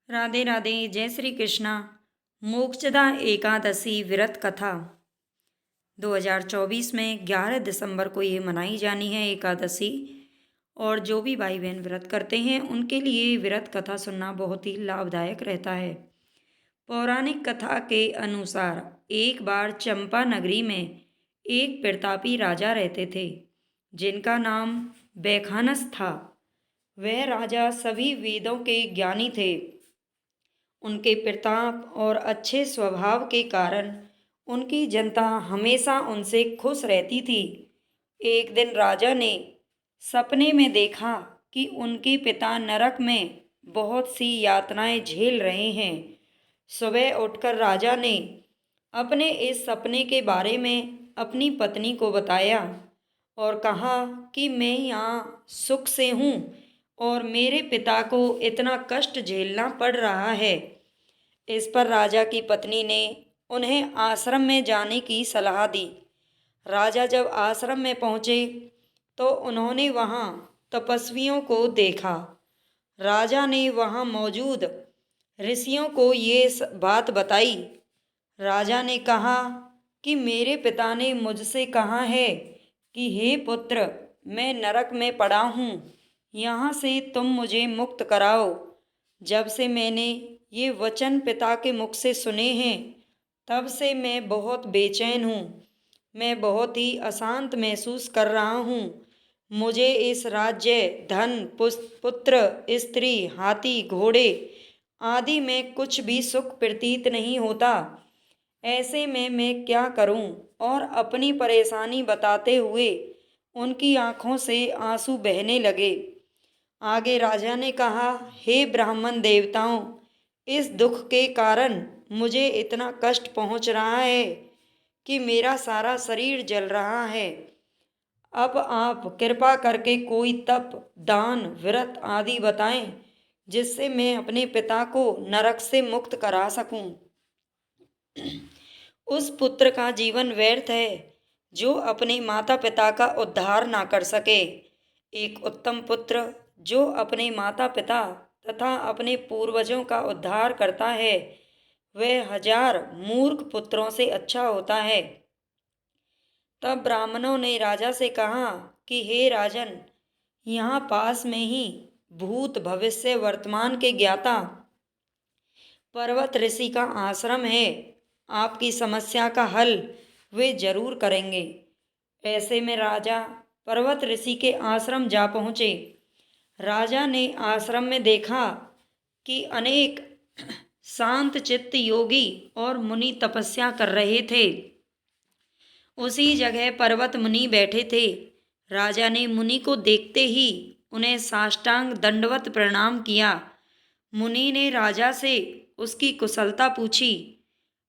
राधे राधे। जय श्री कृष्णा। मोक्षदा एकादशी व्रत कथा 2024 में 11 दिसंबर को ये मनाई जानी है एकादशी। और जो भी भाई बहन व्रत करते हैं उनके लिए व्रत कथा सुनना बहुत ही लाभदायक रहता है। पौराणिक कथा के अनुसार एक बार चंपा नगरी में एक प्रतापी राजा रहते थे जिनका नाम बैखानस था। वह राजा सभी वेदों के ज्ञानी थे। उनके प्रताप और अच्छे स्वभाव के कारण उनकी जनता हमेशा उनसे खुश रहती थी। एक दिन राजा ने सपने में देखा कि उनके पिता नरक में बहुत सी यातनाएं झेल रहे हैं। सुबह उठकर राजा ने अपने इस सपने के बारे में अपनी पत्नी को बताया और कहा कि मैं यहाँ सुख से हूँ और मेरे पिता को इतना कष्ट झेलना पड़ रहा है। इस पर राजा की पत्नी ने उन्हें आश्रम में जाने की सलाह दी। राजा जब आश्रम में पहुँचे तो उन्होंने वहाँ तपस्वियों को देखा। राजा ने वहाँ मौजूद ऋषियों को ये बात बताई। राजा ने कहा कि मेरे पिता ने मुझसे कहा है कि हे पुत्र, मैं नरक में पड़ा हूँ, यहाँ से तुम मुझे मुक्त कराओ। जब से मैंने ये वचन पिता के मुख से सुने हैं तब से मैं बहुत बेचैन हूँ। मैं बहुत ही अशांत महसूस कर रहा हूँ। मुझे इस राज्य, धन, पुत्र, स्त्री, हाथी, घोड़े आदि में कुछ भी सुख प्रतीत नहीं होता। ऐसे में मैं क्या करूं? और अपनी परेशानी बताते हुए उनकी आंखों से आंसू बहने लगे। आगे राजा ने कहा, हे ब्राह्मण देवताओं, इस दुख के कारण मुझे इतना कष्ट पहुंच रहा है कि मेरा सारा शरीर जल रहा है। अब आप कृपा करके कोई तप, दान, व्रत आदि बताएं जिससे मैं अपने पिता को नरक से मुक्त करा सकूं। उस पुत्र का जीवन व्यर्थ है जो अपने माता पिता का उद्धार ना कर सके। एक उत्तम पुत्र जो अपने माता पिता तथा अपने पूर्वजों का उद्धार करता है वह 1000 मूर्ख पुत्रों से अच्छा होता है। तब ब्राह्मणों ने राजा से कहा कि हे राजन, यहाँ पास में ही भूत, भविष्य, वर्तमान के ज्ञाता पर्वत ऋषि का आश्रम है। आपकी समस्या का हल वे जरूर करेंगे। ऐसे में राजा पर्वत ऋषि के आश्रम जा पहुँचे। राजा ने आश्रम में देखा कि अनेक शांत चित्त योगी और मुनि तपस्या कर रहे थे। उसी जगह पर्वत मुनि बैठे थे। राजा ने मुनि को देखते ही उन्हें साष्टांग दंडवत प्रणाम किया। मुनि ने राजा से उसकी कुशलता पूछी।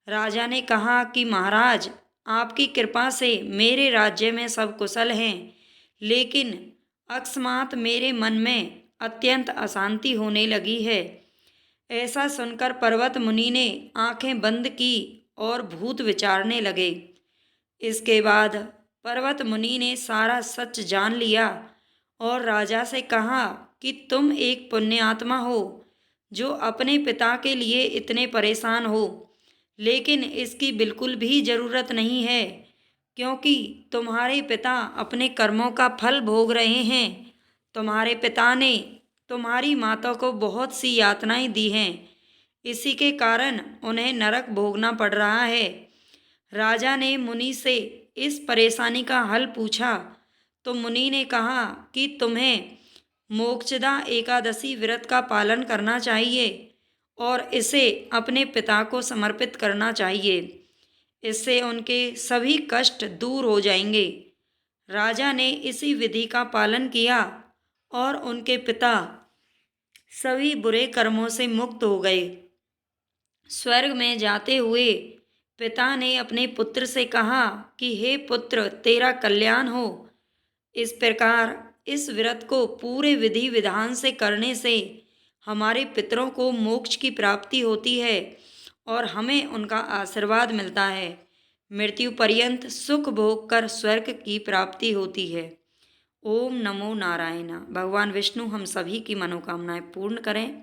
राजा ने कहा कि महाराज, आपकी कृपा से मेरे राज्य में सब कुशल हैं, लेकिन अकस्मात मेरे मन में अत्यंत अशांति होने लगी है। ऐसा सुनकर पर्वत मुनि ने आंखें बंद की और भूत विचारने लगे। इसके बाद पर्वत मुनि ने सारा सच जान लिया और राजा से कहा कि तुम एक पुण्यात्मा हो जो अपने पिता के लिए इतने परेशान हो, लेकिन इसकी बिल्कुल भी ज़रूरत नहीं है क्योंकि तुम्हारे पिता अपने कर्मों का फल भोग रहे हैं। तुम्हारे पिता ने तुम्हारी माता को बहुत सी यातनाएं दी हैं, इसी के कारण उन्हें नरक भोगना पड़ रहा है। राजा ने मुनि से इस परेशानी का हल पूछा तो मुनि ने कहा कि तुम्हें मोक्षदा एकादशी व्रत का पालन करना चाहिए और इसे अपने पिता को समर्पित करना चाहिए। इससे उनके सभी कष्ट दूर हो जाएंगे। राजा ने इसी विधि का पालन किया और उनके पिता सभी बुरे कर्मों से मुक्त हो गए। स्वर्ग में जाते हुए पिता ने अपने पुत्र से कहा कि हे पुत्र, तेरा कल्याण हो। इस प्रकार इस व्रत को पूरे विधि विधान से करने से हमारे पितरों को मोक्ष की प्राप्ति होती है और हमें उनका आशीर्वाद मिलता है। मृत्यु पर्यंत सुख भोग कर स्वर्ग की प्राप्ति होती है। ओम नमो नारायण। भगवान विष्णु हम सभी की मनोकामनाएं पूर्ण करें।